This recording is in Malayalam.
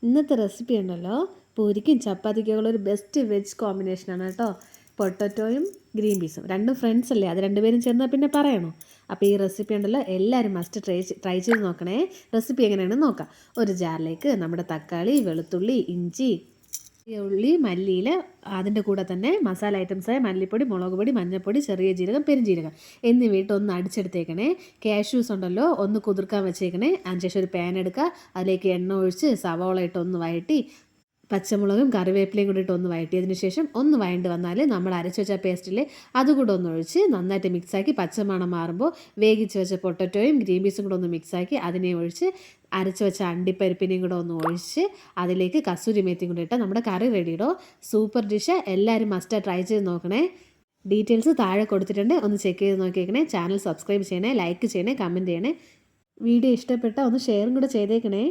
ഇന്നത്തെ റെസിപ്പി ഉണ്ടല്ലോ പൂരിക്കും ചപ്പാത്തിക്കും ഒരു ബെസ്റ്റ് വെജ് കോമ്പിനേഷനാണ് കേട്ടോ. പൊട്ടറ്റോയും ഗ്രീൻ പീസും രണ്ടും ഫ്രണ്ട്സ് അല്ലേ, അത് രണ്ടുപേരും ചേർന്നാൽ പിന്നെ പറയണോ. അപ്പോൾ ഈ റെസിപ്പി ഉണ്ടല്ലോ എല്ലാവരും മസ്റ്റ് ട്രൈ ചെയ്ത് നോക്കണേ. റെസിപ്പി എങ്ങനെയാണെന്ന് നോക്കാം. ഒരു ജാറിലേക്ക് നമ്മുടെ തക്കാളി, വെളുത്തുള്ളി, ഇഞ്ചി, ഉള്ളി, മല്ലിയില, അതിൻ്റെ കൂടെ തന്നെ മസാല ഐറ്റംസായ മല്ലിപ്പൊടി, മുളക് പൊടി, മഞ്ഞൾപ്പൊടി, ചെറിയ ജീരകം, പെരുംജീരകം എന്നിവയിട്ട് ഒന്ന് അടിച്ചെടുത്തേക്കണേ. കാഷ്യൂസ് ഉണ്ടല്ലോ ഒന്ന് കുതിർക്കാൻ വെച്ചേക്കണേ. അതിനുശേഷം ഒരു പാൻ എടുക്കുക, അതിലേക്ക് എണ്ണ ഒഴിച്ച് സവാള ഇട്ട് ഒന്ന് വഴറ്റി പച്ചമുളകും കറിവേപ്പിലയും കൂടി ഇട്ട് ഒന്ന് വഴറ്റിയതിന് ശേഷം ഒന്ന് വഴണ്ട് വന്നാൽ നമ്മൾ അരച്ച് വെച്ച പേസ്റ്റിൽ അതുകൂടെ ഒന്ന് ഒഴിച്ച് നന്നായിട്ട് മിക്സാക്കി പച്ചമണം മാറുമ്പോൾ വേവിച്ച് വെച്ച പൊട്ടറ്റോയും ഗ്രീൻ പീസും കൂടെ ഒന്ന് മിക്സാക്കി അതിനെ ഒഴിച്ച് അരച്ച് വെച്ച അണ്ടിപ്പരിപ്പിനെയും കൂടെ ഒന്ന് ഒഴിച്ച് അതിലേക്ക് കസൂരി മേത്തിയും കൂടെ ഇട്ട് നമ്മുടെ കറി റെഡിയിടോ. സൂപ്പർ ഡിഷ്, എല്ലാവരും മസ്റ്റ് ട്രൈ ചെയ്ത് നോക്കണേ. ഡീറ്റെയിൽസ് താഴെ കൊടുത്തിട്ടുണ്ട്, ഒന്ന് ചെക്ക് ചെയ്ത് നോക്കിയേക്കണേ. ചാനൽ സബ്സ്ക്രൈബ് ചെയ്യണേ, ലൈക്ക് ചെയ്യണേ, കമൻറ്റ് ചെയ്യണേ. വീഡിയോ ഇഷ്ടപ്പെട്ടാൽ ഒന്ന് ഷെയറും കൂടെ ചെയ്തേക്കണേ.